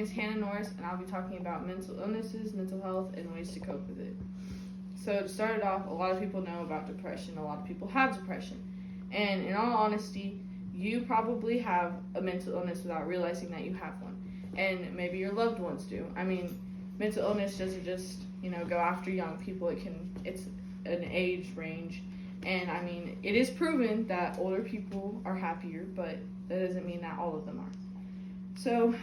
is Hannah Norris, and I'll be talking about mental illnesses, mental health, and ways to cope with it. So to start it off, a lot of people know about depression. A lot of people have depression. And in all honesty, you probably have a mental illness without realizing that you have one. And maybe your loved ones do. I mean, mental illness doesn't just, go after young people. It's an age range. And I mean, it is proven that older people are happier, but that doesn't mean that all of them are. So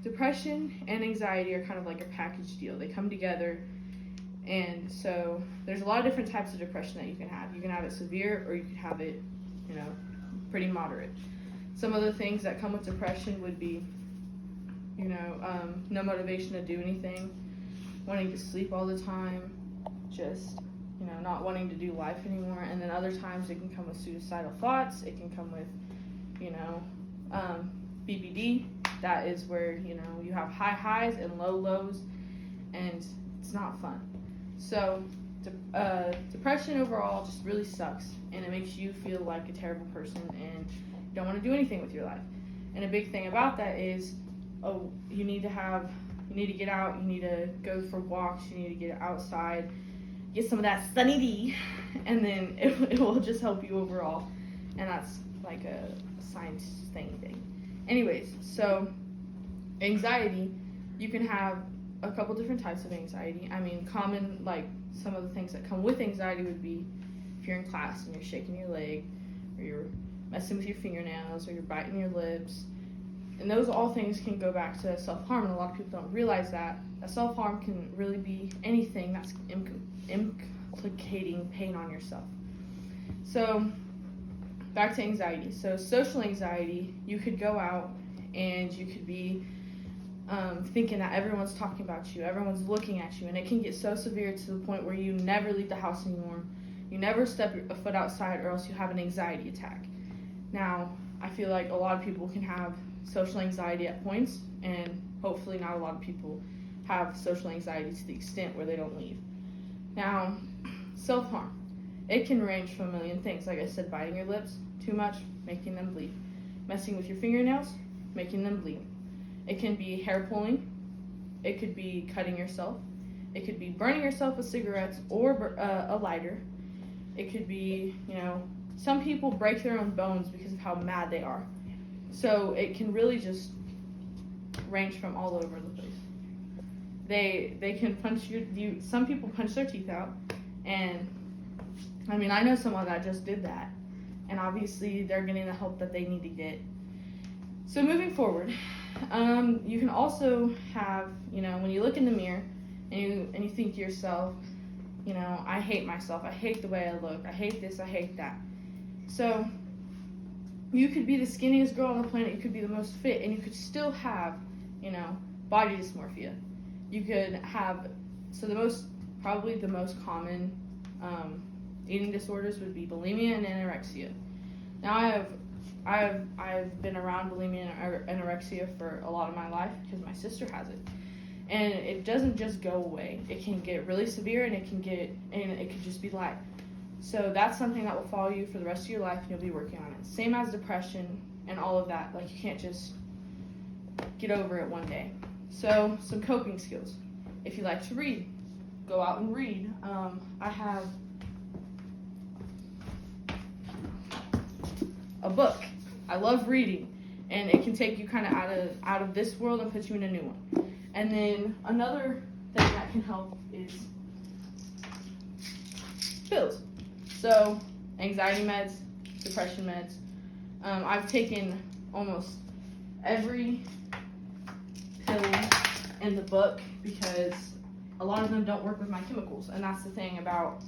depression and anxiety are kind of like a package deal. They come together, and so there's a lot of different types of depression that you can have. You can have it severe, or you can have it, pretty moderate. Some of the things that come with depression would be, no motivation to do anything, wanting to sleep all the time, just not wanting to do life anymore. And then other times it can come with suicidal thoughts. It can come with, BPD. That is where, you have high highs and low lows, and it's not fun. So depression overall just really sucks, and it makes you feel like a terrible person and you don't want to do anything with your life. And a big thing about that is, you need to get out, you need to go for walks, you need to get outside, get some of that sunny D, and then it will just help you overall. And that's like a science thing. Anyways, so anxiety, you can have a couple different types of anxiety. I mean, common, like some of the things that come with anxiety would be if you're in class and you're shaking your leg, or you're messing with your fingernails, or you're biting your lips. And those all things can go back to self-harm, and a lot of people don't realize that self-harm can really be anything that's implicating pain on yourself. So back to anxiety. So social anxiety, you could go out and you could be thinking that everyone's talking about you, everyone's looking at you, and it can get so severe to the point where you never leave the house anymore. You never step a foot outside, or else you have an anxiety attack. Now, I feel like a lot of people can have social anxiety at points, and hopefully not a lot of people have social anxiety to the extent where they don't leave. Now, self-harm. It can range from a million things. Like I said, biting your lips too much, making them bleed. Messing with your fingernails, making them bleed. It can be hair pulling. It could be cutting yourself. It could be burning yourself with cigarettes or a lighter. It could be, some people break their own bones because of how mad they are. So it can really just range from all over the place. They can punch you. Some people punch their teeth out, and I mean, I know someone that just did that, and obviously they're getting the help that they need to get. So moving forward, you can also have, when you look in the mirror and you think to yourself, I hate myself, I hate the way I look, I hate this, I hate that. So you could be the skinniest girl on the planet, you could be the most fit, and you could still have, body dysmorphia. You could have, probably the most common eating disorders would be bulimia and anorexia. Now I've been around bulimia and anorexia for a lot of my life because my sister has it, and it doesn't just go away. It can get really severe, and it could just be life. So that's something that will follow you for the rest of your life, and you'll be working on it. Same as depression and all of that. Like, you can't just get over it one day. So some coping skills. If you like to read, go out and read. I have a book. I love reading, and it can take you kind of out of this world and put you in a new one. And then another thing that can help is pills. So anxiety meds, depression meds. I've taken almost every pill in the book because a lot of them don't work with my chemicals, and that's the thing about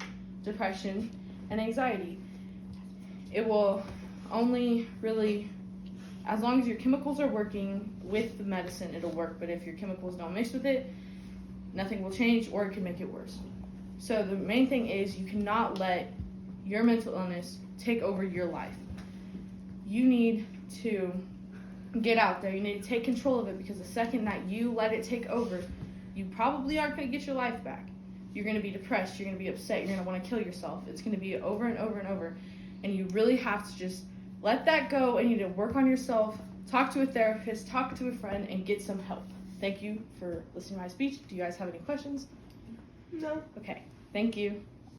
depression and anxiety. It will only really, as long as your chemicals are working with the medicine, it'll work. But if your chemicals don't mix with it, nothing will change, or it can make it worse. So the main thing is, you cannot let your mental illness take over your life. You need to get out there. You need to take control of it, because the second that you let it take over, you probably aren't going to get your life back. You're going to be depressed. You're going to be upset. You're going to want to kill yourself. It's going to be over and over and over. And you really have to just let that go, and you need to work on yourself talk to a therapist, talk to a friend, and get some help. Thank you for listening to my speech. Do you guys have any questions? No. Okay, thank you.